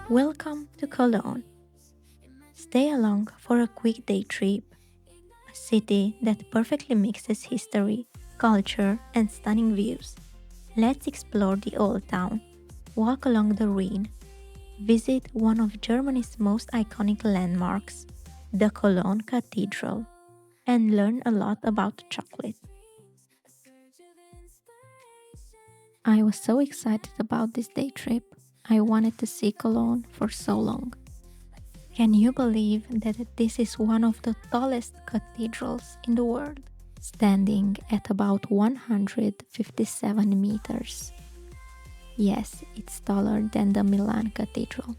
Welcome to Cologne. Stay along for a quick day trip, a city that perfectly mixes history, culture, and stunning views. Let's explore the old town, walk along the Rhine, visit one of Germany's most iconic landmarks, the Cologne Cathedral, and learn a lot about chocolate. I was so excited about this day trip. I wanted to see Cologne for so long. Can you believe that this is one of the tallest cathedrals in the world, standing at about 157 meters? Yes, it's taller than the Milan Cathedral.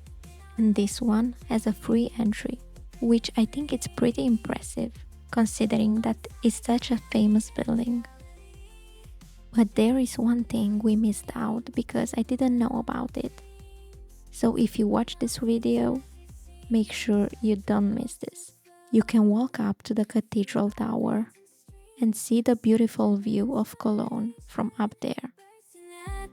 And this one has a free entry, which I think it's pretty impressive, considering that it's such a famous building. But there is one thing we missed out because I didn't know about it. So if you watch this video, make sure you don't miss this. You can walk up to the cathedral tower and see the beautiful view of Cologne from up there. I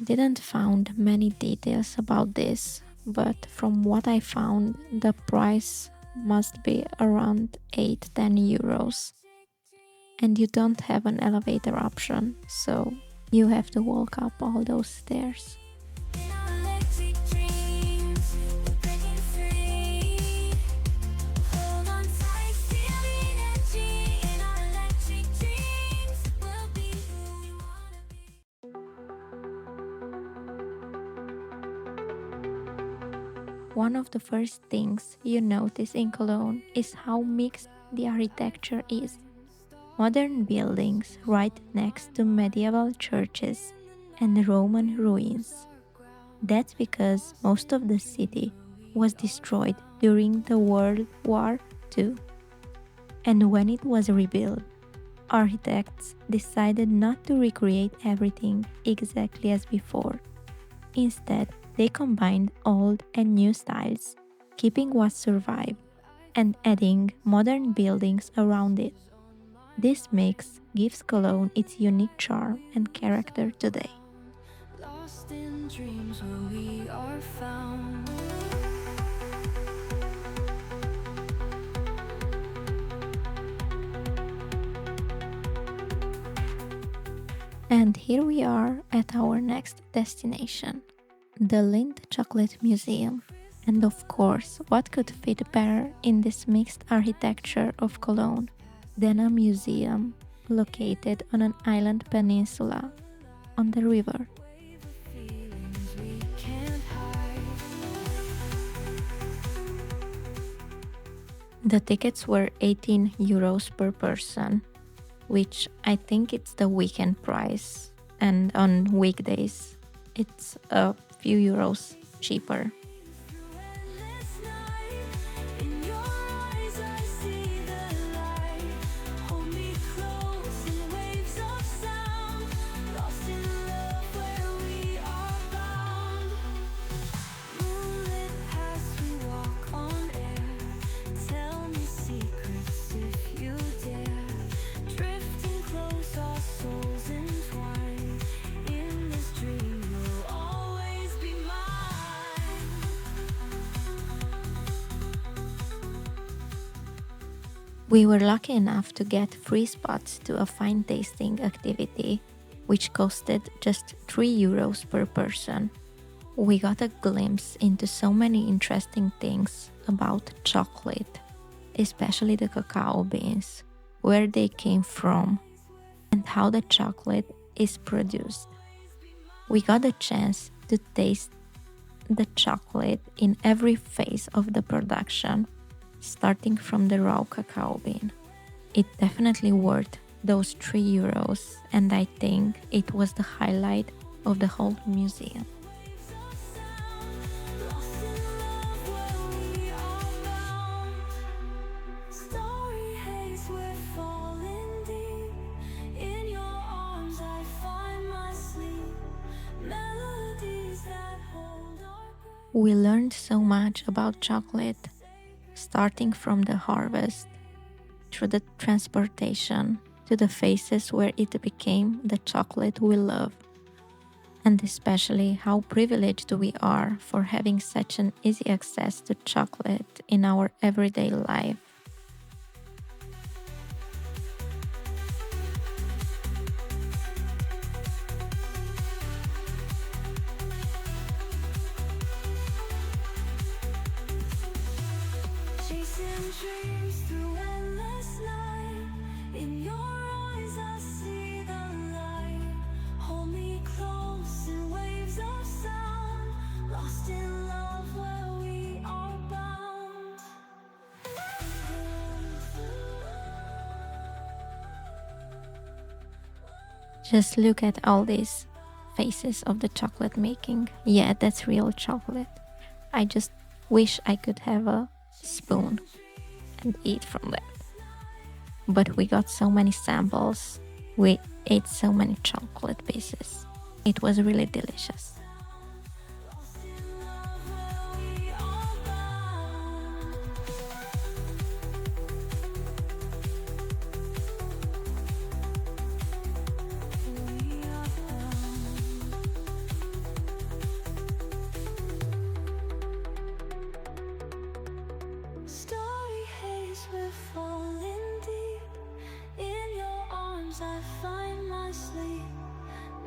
didn't find many details about this, but from what I found, the price must be around 8-10 euros. And you don't have an elevator option, so you have to walk up all those stairs. One of the first things you notice in Cologne is how mixed the architecture is. Modern buildings right next to medieval churches and Roman ruins. That's because most of the city was destroyed during the World War II. And when it was rebuilt, architects decided not to recreate everything exactly as before. Instead, they combined old and new styles, keeping what survived and adding modern buildings around it. This mix gives Cologne its unique charm and character today. Lost in dreams where we are found. And here we are at our next destination, the Lindt Chocolate Museum. And of course, what could fit better in this mixed architecture of Cologne than a museum located on an island peninsula on the river? Feelings we can't hide. The tickets were 18 euros per person, which I think it's the weekend price, and on weekdays it's a few euros cheaper. Endless night. In your eyes I see the light. Hold me close in waves of sound. Lost in love where we are bound. Moonlit paths we walk on air. Tell me secrets if you dare. Drifting close, our souls entwined. In this dream you'll always be mine. We were lucky enough to get free spots to a fine tasting activity, which costed just 3 euros per person. We got a glimpse into so many interesting things about chocolate, especially the cacao beans, where they came from, and how the chocolate is produced. We got a chance to taste the chocolate in every phase of the production, starting from the raw cacao bean. It definitely worth those 3 euros, and I think it was the highlight of the whole museum. Lost in love where we are bound. Starry haze, we're falling deep. In your arms I find my sleep. Melodies that hold our breath. We learned so much about chocolate, starting from the harvest, through the transportation, to the phases where it became the chocolate we love. and especially how privileged we are for having such an easy access to chocolate in our everyday life. Chasing dreams through endless night. In your eyes, I see the light. Hold me close in waves of sound. Lost in love where we are bound. Just look at all these faces of the chocolate making. Yeah, that's real chocolate. I just wish I could have a spoon and eat from that. But we got so many samples. We ate so many chocolate pieces. It was really delicious. Lost in love where we are bound. We are bound. Starry haze, we're falling deep. In your arms, I find my sleep.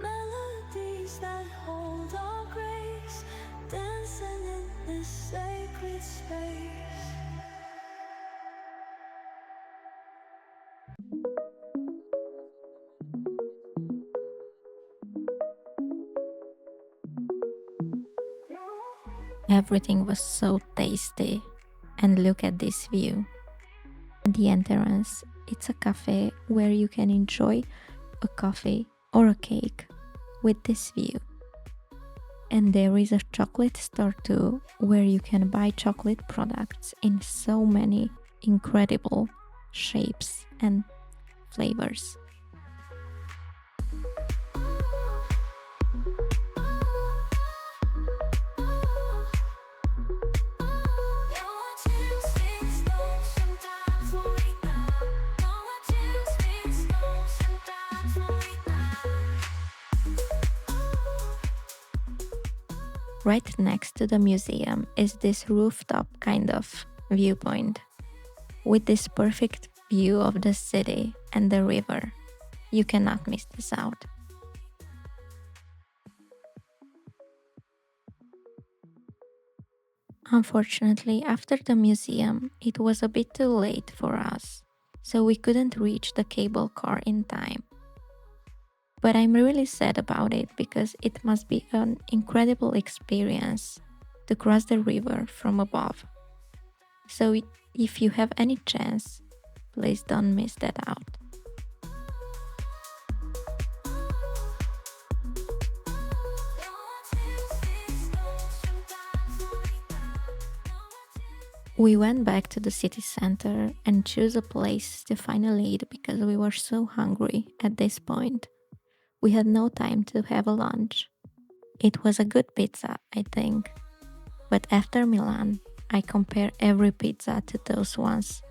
Melodies that hold our grace, dancing in this sacred space. Everything was so tasty. And look at this view. At the entrance, it's a cafe where you can enjoy a coffee or a cake with this view. And there is a chocolate store too, where you can buy chocolate products in so many incredible shapes and flavors. Right next to the museum is this rooftop kind of viewpoint with this perfect view of the city and the river. You cannot miss this out. Unfortunately, after the museum, it was a bit too late for us, so we couldn't reach the cable car in time. But I'm really sad about it because it must be an incredible experience to cross the river from above. So if you have any chance, please don't miss that out. We went back to the city center and chose a place to finally eat because we were so hungry at this point. We had no time to have a lunch. It was a good pizza, I think. But after Milan, I compare every pizza to those ones.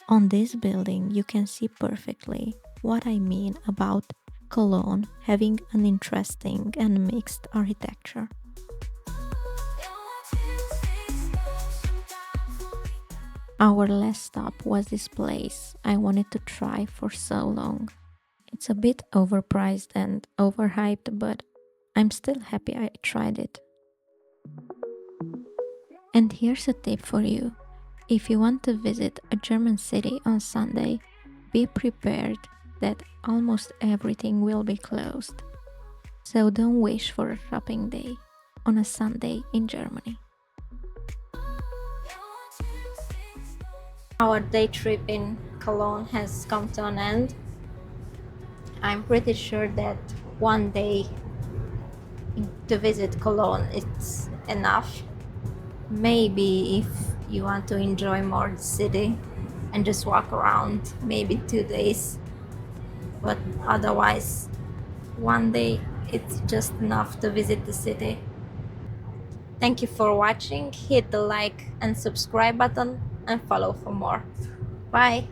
On this building, you can see perfectly what I mean about Cologne having an interesting and mixed architecture. Our last stop was this place I wanted to try for so long. It's a bit overpriced and overhyped, but I'm still happy I tried it. And here's a tip for you. If you want to visit a German city on Sunday, be prepared that almost everything will be closed. So don't wish for a shopping day on a Sunday in Germany. Our day trip in Cologne has come to an end. I'm pretty sure that one day to visit Cologne is enough. Maybe if you want to enjoy more the city and just walk around, maybe 2 days. But otherwise, one day it's just enough to visit the city. Thank you for watching. Hit the like and subscribe button and follow for more. Bye.